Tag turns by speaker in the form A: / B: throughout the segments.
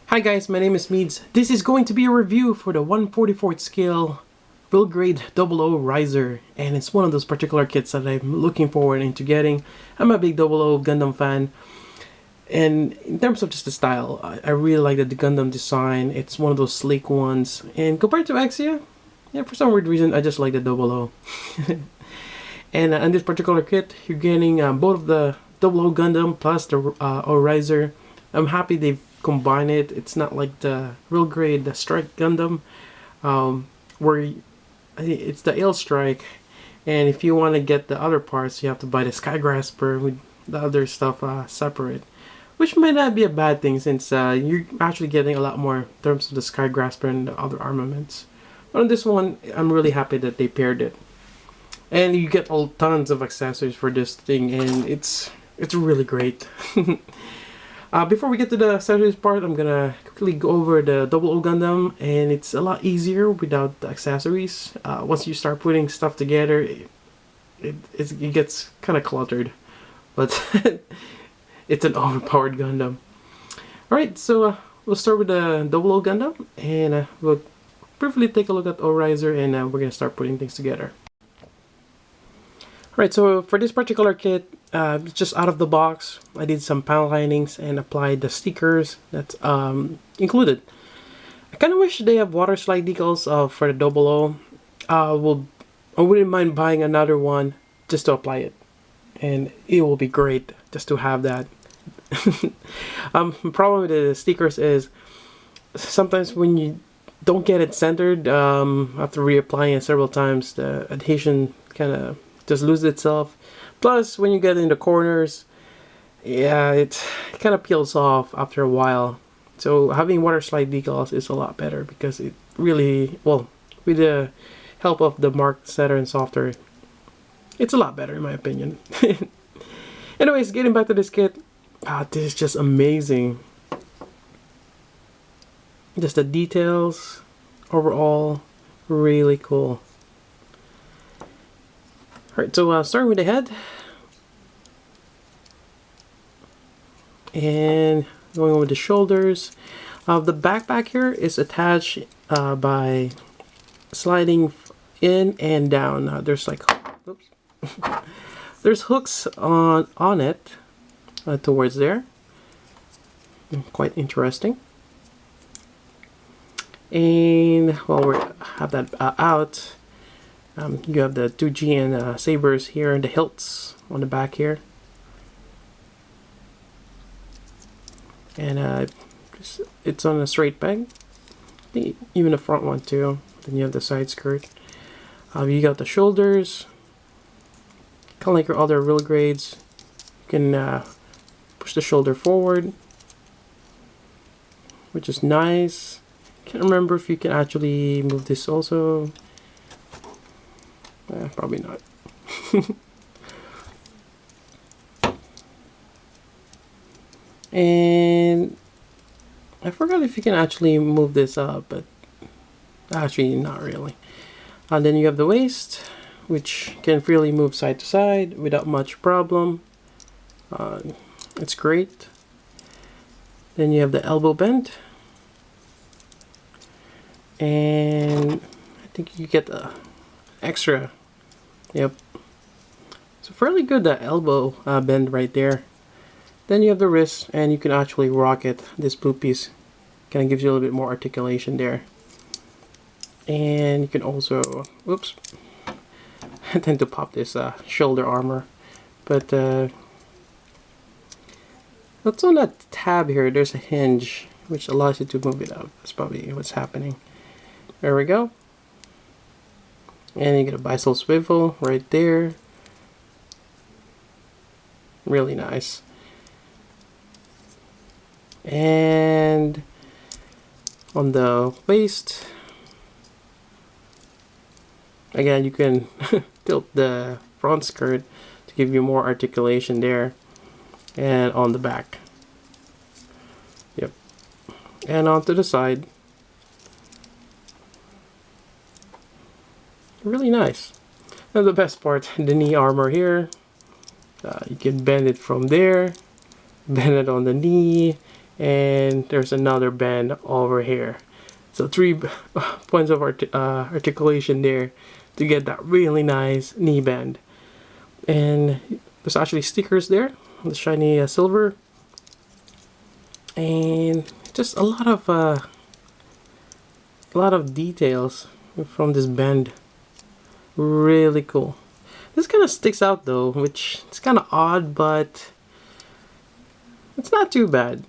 A: Hi guys, my name is Meads. This is going to be a review for the 144th scale build grade 00 riser, and it's one of those particular kits that I'm looking forward into getting. I'm a big 00 Gundam fan, and in terms of just the style, I really like the Gundam design. It's one of those sleek ones, and compared to Exia, yeah, for some weird reason I just like the 00. And in this particular kit, you're getting both of the 00 Gundam plus the riser. I'm happy they've combined it. It's not like the real grade, the Strike Gundam, where it's the L Strike, and if you want to get the other parts, you have to buy the Sky Grasper with the other stuff separate, which might not be a bad thing since you're actually getting a lot more in terms of the Sky Grasper and the other armaments. But on this one, I'm really happy that they paired it, and you get all tons of accessories for this thing, and it's really great. Before we get to the accessories part, I'm gonna quickly go over the 00 Gundam, and it's a lot easier without the accessories. Once you start putting stuff together, it gets kind of cluttered, but it's an overpowered Gundam. Alright, so we'll start with the 00 Gundam, and we'll briefly take a look at O-Riser, and we're gonna start putting things together. Alright, so for this particular kit, just out of the box, I did some panel linings and applied the stickers that's included. I kind of wish they have water slide decals for the 00. I wouldn't mind buying another one just to apply it, and it will be great just to have that. The problem with the stickers is sometimes when you don't get it centered, after reapplying it several times, the adhesion kind of just loses itself. Plus, when you get in the corners, yeah, it kind of peels off after a while. So having water slide decals is a lot better because it really, well, with the help of the Mark Saturn software, it's a lot better in my opinion. Anyways, getting back to this kit, this is just amazing. Just the details, overall, really cool. Alright, so starting with the head, and going over the shoulders. The backpack here is attached by sliding in and down. There's like, oops, there's hooks on it towards there. Quite interesting. And while we have that out, you have the 2G and sabers here and the hilts on the back here. And it's on a straight peg. Even the front one too. Then you have the side skirt. You got the shoulders. Kind of like your other real grades. You can push the shoulder forward, which is nice. Can't remember if you can actually move this also. Probably not. And I forgot if you can actually move this up, but actually not really. And then you have the waist, which can freely move side to side without much problem. It's great. Then you have the elbow bend, and I think you get the extra. Yep. So fairly good elbow bend right there. Then you have the wrist, and you can actually rock it. This blue piece kind of gives you a little bit more articulation there. And you can also, oops, I tend to pop this shoulder armor, but what's on that tab here? There's a hinge which allows you to move it up. That's probably what's happening. There we go. And you get a bicycle swivel right there. Really nice. And on the waist, again, you can tilt the front skirt to give you more articulation there. And on the back. Yep. And onto the side. Really nice. And the best part, the knee armor here. You can bend it from there, bend it on the knee, and there's another bend over here. So 3 points of articulation there to get that really nice knee bend. And there's actually stickers there, the shiny silver, and just a lot of details from this bend. Really cool. This kind of sticks out though, which is kind of odd, but it's not too bad.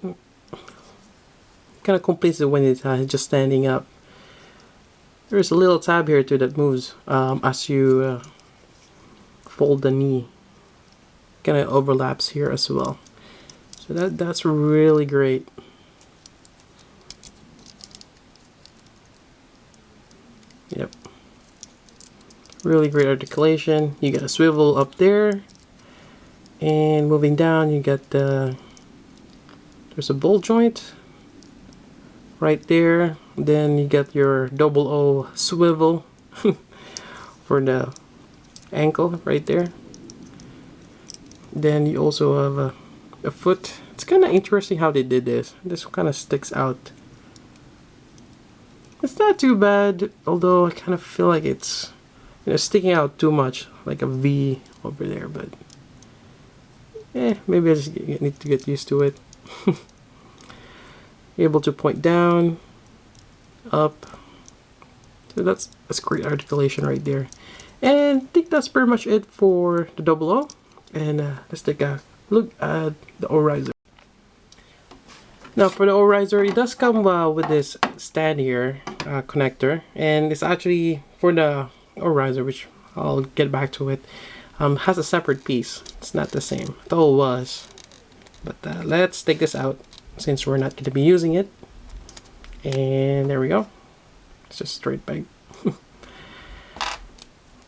A: Kind of completes it when it's just standing up. There's a little tab here too that moves as you fold the knee. Kind of overlaps here as well. So that's really great. Yep. Really great articulation. You got a swivel up there, and moving down you got there's a ball joint right there. Then you got your double O swivel for the ankle right there. Then you also have a foot. It's kind of interesting how they did this. This kind of sticks out. It's not too bad, although I kind of feel like it's, you know, sticking out too much, like a V over there. But maybe I just need to get used to it. Able to point down, up. So that's great articulation right there. And I think that's pretty much it for the double O. And let's take a look at the O riser. Now for the O riser, it does come with this stand here, connector, and it's actually for the O riser, which I'll get back to it. Has a separate piece. It's not the same. I thought it was, but let's take this out since we're not going to be using it. And there we go. It's just straight back.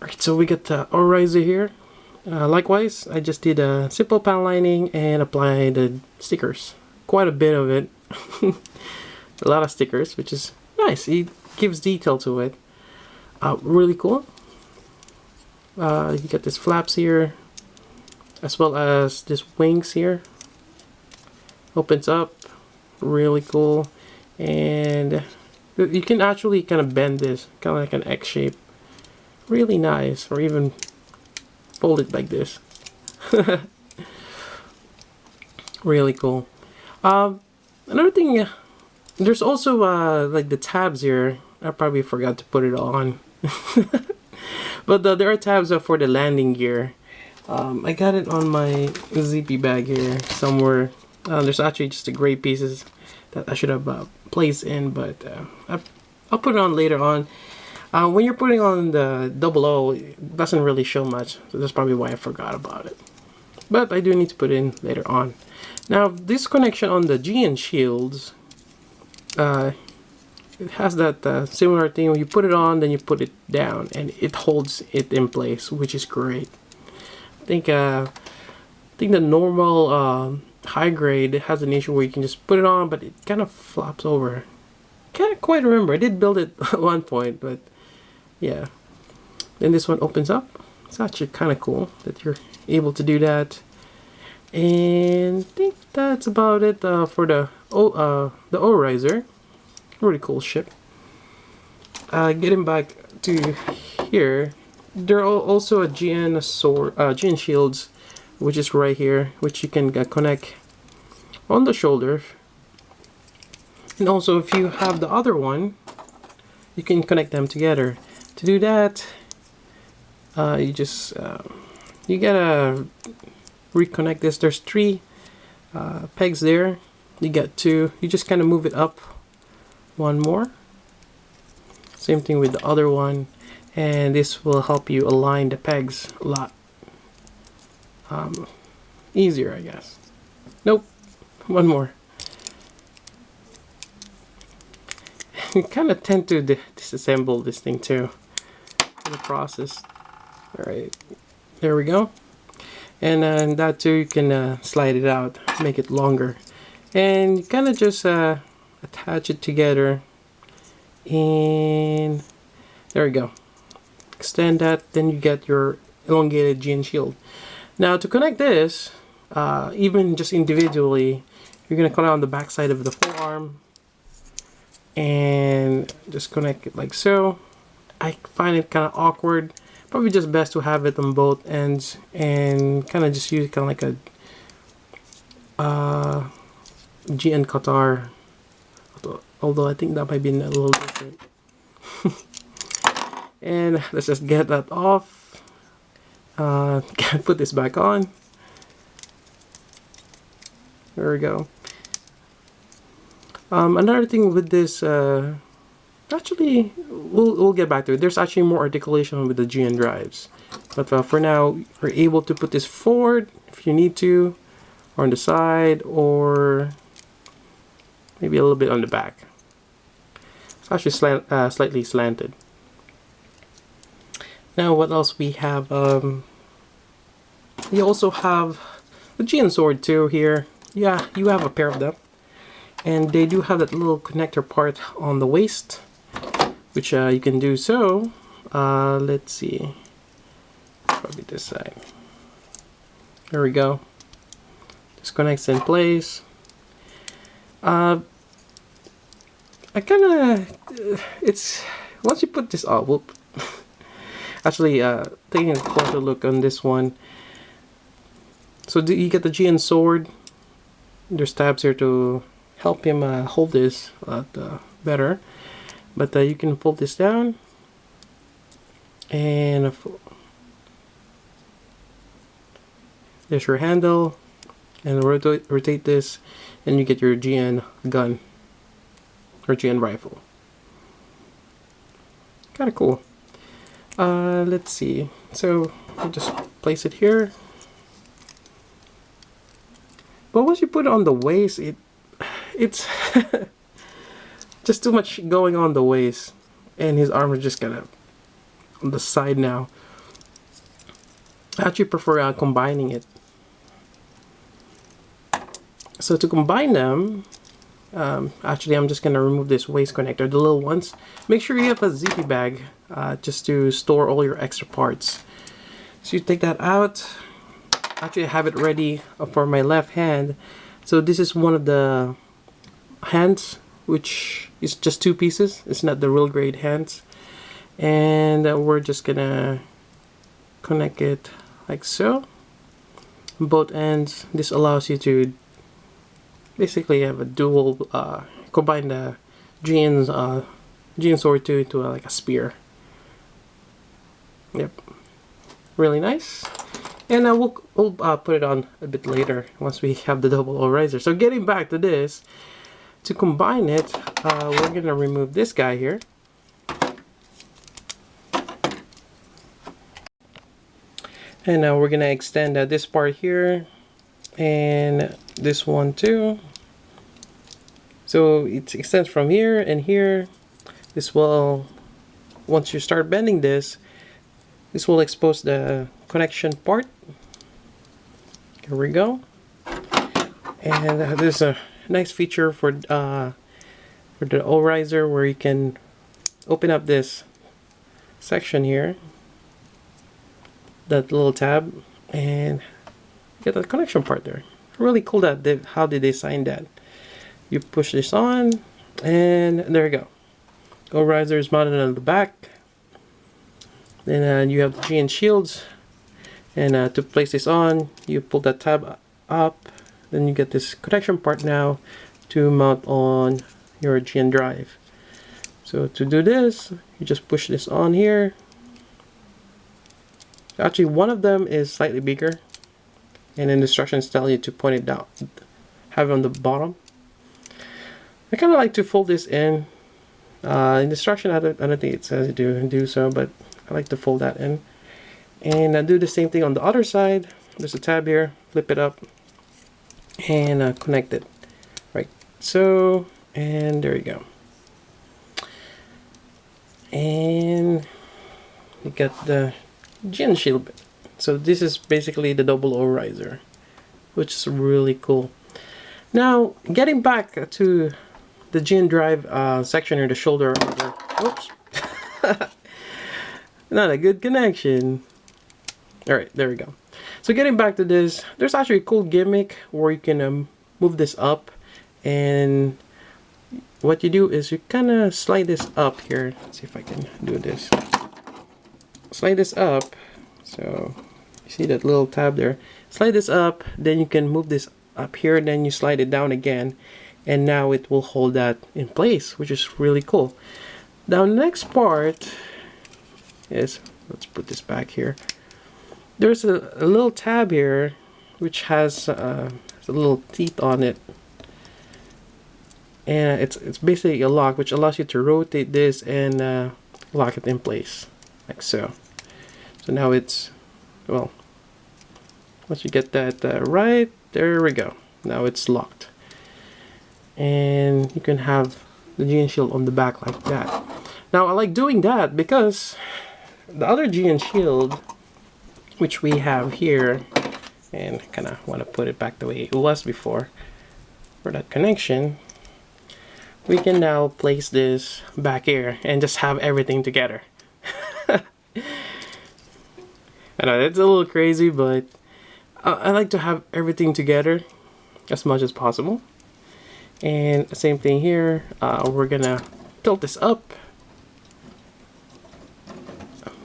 A: Alright, so we got the O riser here. Likewise, I just did a simple panel lining and applied the stickers. Quite a bit of it. A lot of stickers, which is nice. It gives detail to it. Really cool. You got these flaps here, as well as this wings here. Opens up. Really cool. And you can actually kind of bend this, kind of like an X shape. Really nice. Or even fold it like this. Really cool. Another thing, there's also like the tabs here. I probably forgot to put it on. But there are tabs for the landing gear. I got it on my zippy bag here somewhere. There's actually just the gray pieces that I should have placed in, but I'll put it on later on. When you're putting on the double O, it doesn't really show much, so that's probably why I forgot about it. But I do need to put it in later on. Now, this connection on the GN shields, it has that similar thing. When you put it on, then you put it down, and it holds it in place, which is great. I think the normal high grade has an issue where you can just put it on, but it kind of flops over. Can't quite remember. I did build it at one point, but yeah. Then this one opens up. It's actually kind of cool that you're able to do that. And I think that's about it for the O riser. Really cool ship. Getting back to here, there are also a GN shields, which is right here, which you can connect on the shoulder. And also, if you have the other one, you can connect them together. To do that, you just you gotta reconnect this. There's 3 pegs there. You get 2. You just kind of move it up one more. Same thing with the other one, and this will help you align the pegs a lot easier, I guess. Nope, one more. You kind of tend to disassemble this thing too in the process. Alright, there we go. And that too, you can slide it out, make it longer, and you kind of just attach it together, and there we go. Extend that, then you get your elongated GN shield. Now to connect this, even just individually, You're gonna connect on the back side of the forearm and just connect it like so. I find it kind of awkward. Probably just best to have it on both ends and kind of just use it kind of like a GN Qatar. Although I think that might be a little different. And let's just get that off. Put this back on. There we go. Another thing with this, actually, we'll get back to it. There's actually more articulation with the GN drives. But for now, we're able to put this forward if you need to, or on the side, or maybe a little bit on the back. It's actually slightly slanted. Now, what else we have? We also have the GN sword too here. Yeah, you have a pair of them. And they do have that little connector part on the waist, which you can do so. Let's see. Probably this side. There we go. This connects in place. I kind of, it's, once you put this, oh, whoop. Actually, taking a closer look on this one. So you get the GN sword. There's tabs here to help him hold this a lot better. But you can fold this down. And there's your handle. And rotate this. And you get your GN gun. Or GN rifle. Kind of cool. Let's see. So I'll just place it here. But once you put it on the waist, it's just too much going on the waist, and his arm is just kind of on the side now. I actually prefer combining it. So to combine them, actually I'm just gonna remove this waist connector, the little ones. Make sure you have a zippy bag just to store all your extra parts. So you take that out. Actually, I have it ready for my left hand. So this is one of the hands, which is just 2 pieces. It's not the real grade hands. And we're just gonna connect it like so. Both ends. This allows you to basically have a dual, combine the GN sword into like a spear. Yep. Really nice. And we'll put it on a bit later once we have the double O riser. So getting back to this, to combine it, we're gonna remove this guy here. And now we're gonna extend this part here and this one too. So it extends from here and here. This will, once you start bending this will expose the connection part. Here we go. And there's a nice feature for the O riser where you can open up this section here, that little tab, and get the connection part there. Really cool that how they designed that. You push this on, and there you go. O riser is mounted on the back. Then you have the GN shields, and to place this on, you pull that tab up. Then you get this connection part now to mount on your GN drive. So to do this, you just push this on here. Actually, one of them is slightly bigger, and then the instructions tell you to point it down, have it on the bottom. I kind of like to fold this in. In the instruction, I don't think it says to do so, but I like to fold that in. And I do the same thing on the other side. There's a tab here, flip it up, and connect it. Right, so, and there you go. And you got the GN shield bit. So this is basically the double O riser, which is really cool. Now, getting back to the GN drive section or the shoulder. Oops. Not a good connection. Alright, there we go. So getting back to this, there's actually a cool gimmick where you can move this up And what you do is you kind of slide this up here. Let's see if I can do this. Slide this up. So you see that little tab there. Slide this up, then you can move this up here, then you slide it down again, and now it will hold that in place, which is really cool. Now the next part is, let's put this back here. There's a little tab here which has a little teeth on it, and it's basically a lock which allows you to rotate this and lock it in place like so. So now it's, well, once you get that right, there we go. Now it's locked, and you can have the GN shield on the back like that. Now I like doing that because the other GN shield which we have here, and kind of want to put it back the way it was before for that connection, we can now place this back here and just have everything together. I know it's a little crazy, but I like to have everything together as much as possible. And the same thing here, we're gonna tilt this up,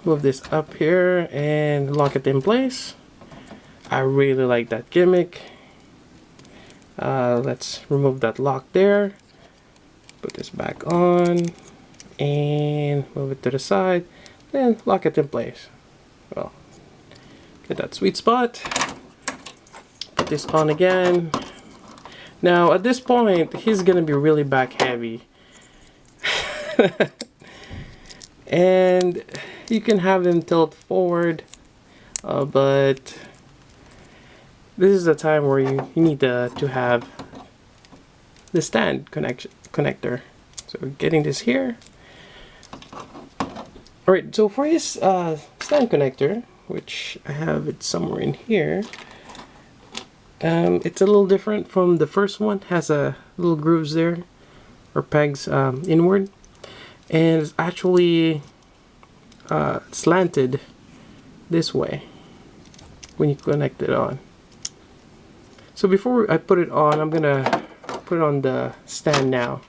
A: move this up here, and lock it in place. I really like that gimmick. Let's remove that lock there, put this back on, and move it to the side, then lock it in place. Well, get that sweet spot, put this on again. Now at this point he's gonna be really back heavy. And you can have him tilt forward, but this is the time where you need to have the stand connector. So getting this here. Alright, so for his stand connector, which I have it somewhere in here, it's a little different from the first one. It has a little grooves there, or pegs inward, and it's actually slanted this way when you connect it on. So before I put it on, I'm gonna put it on the stand now.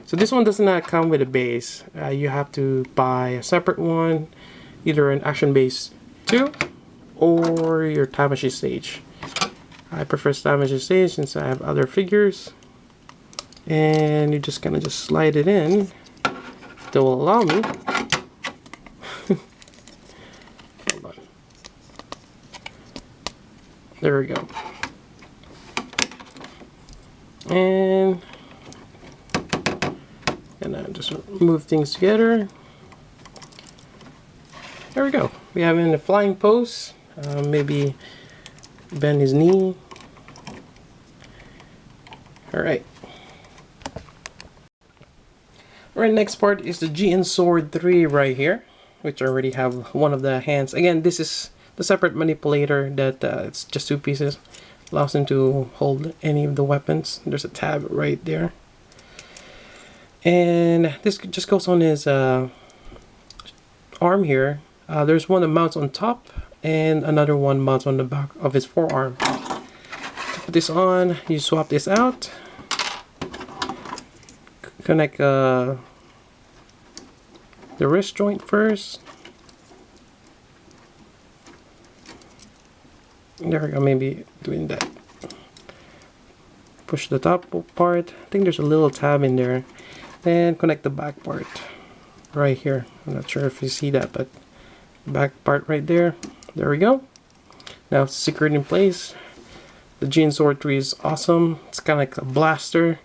A: So this one does not come with a base. You have to buy a separate one, either an Action Base 2 or your Time Machine stage. I prefer Time Machine stage since I have other figures. And you're just gonna just slide it in. That will allow me. Hold on. There we go. And just move things together. There we go. We have him in a flying pose. Maybe bend his knee. Alright. Alright, next part is the GN Sword 3 right here, which I already have one of the hands. Again, this is the separate manipulator that it's just 2 pieces. Allows him to hold any of the weapons. There's a tab right there. And this just goes on his arm here. There's one that mounts on top, and another one mounts on the back of his forearm. To put this on, you swap this out. Connect the wrist joint first. There we go, maybe doing that. Push the top part. I think there's a little tab in there. Then connect the back part right here. I'm not sure if you see that, but back part right there. There we go. Now it's secured in place. The GN Sword 3 is awesome. It's kind of like a blaster.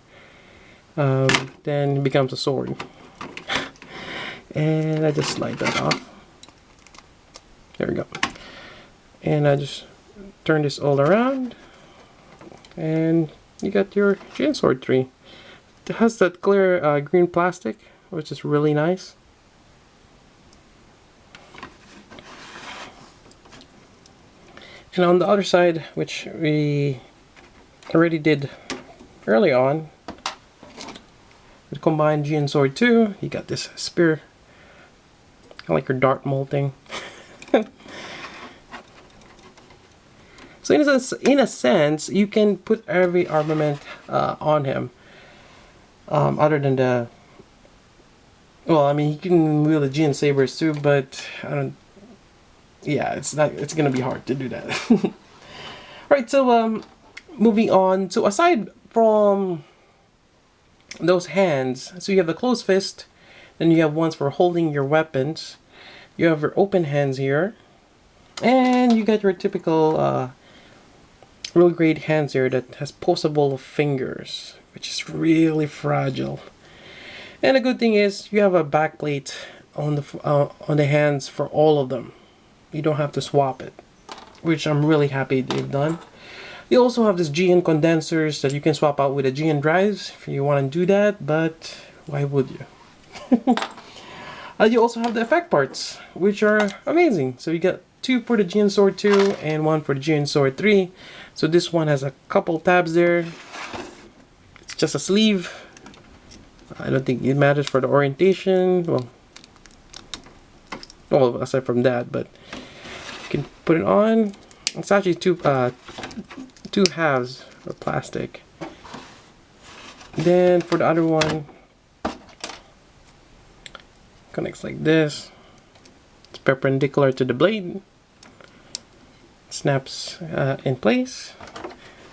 A: Then it becomes a sword. And I just slide that off. There we go. And I just turn this all around, and you got your GN Sword 3. It has that clear green plastic, which is really nice. And on the other side, which we already did early on, with combined GN Sword 2, you got this spear, kind of like your dart molding. So in a sense, you can put every armament on him, other than the. Well, I mean, you can wield the GN sabers too, but I don't. Yeah, it's not. It's gonna be hard to do that. Right. So moving on. So aside from those hands, so you have the closed fist, then you have ones for holding your weapons. You have your open hands here, and you got your typical real great hands here that has posable fingers, which is really fragile. And the good thing is you have a backplate on the hands for all of them. You don't have to swap it, which I'm really happy they've done. You also have this GN condensers that you can swap out with the GN drives if you want to do that, but why would you? You also have the effect parts, which are amazing. So you got 2 for the GN Sword 2 and 1 for the GN Sword 3. So this one has a couple tabs there. It's just a sleeve. I don't think it matters for the orientation. Well, aside from that, but you can put it on. It's actually two halves of plastic. Then for the other one, connects like this. It's perpendicular to the blade. Snaps in place.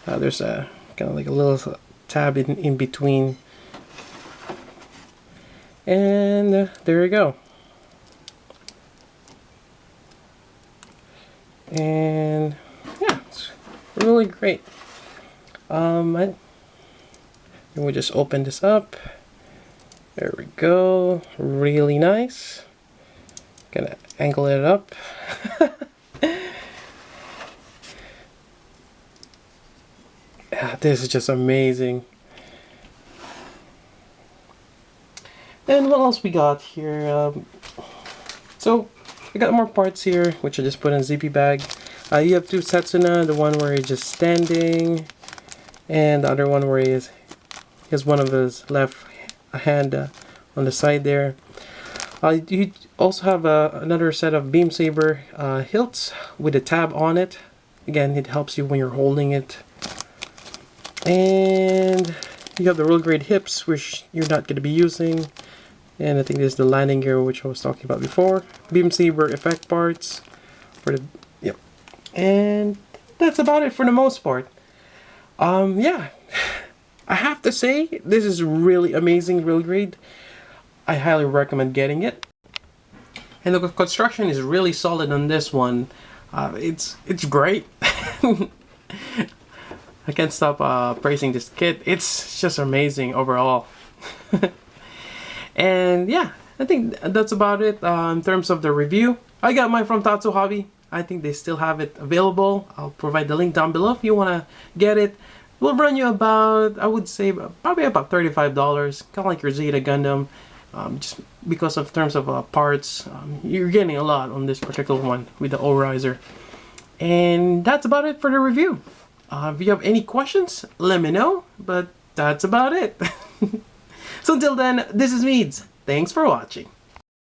A: There's a kind of like a little tab in between. And there you go. And yeah, it's really great. And we just open this up. There we go. Really nice. Gonna angle it up. Yeah, this is just amazing. And what else we got here? So I got more parts here, which I just put in a zippy bag. You have 2 Setsuna, the one where he's just standing, and the other one where he has one of his left hand on the side there. You also have another set of beam saber hilts with a tab on it. Again, it helps you when you're holding it. And you have the real great hips, which you're not going to be using. And I think this is the landing gear, which I was talking about before. Beam saber effect parts for the and that's about it for the most part. Yeah, I have to say this is really amazing, real great. I highly recommend getting it. And the construction is really solid on this one. It's great. I can't stop praising this kit. It's just amazing overall. And yeah, I think that's about it in terms of the review. I got mine from Tatsu Hobby. I think they still have it available. I'll provide the link down below if you want to get it. It will run you about, I would say, probably about $35. Kind of like your Zeta Gundam. Just because of terms of parts, you're getting a lot on this particular one with the O-Riser. And that's about it for the review. If you have any questions, let me know. But that's about it. So until then, this is Meads. Thanks for watching.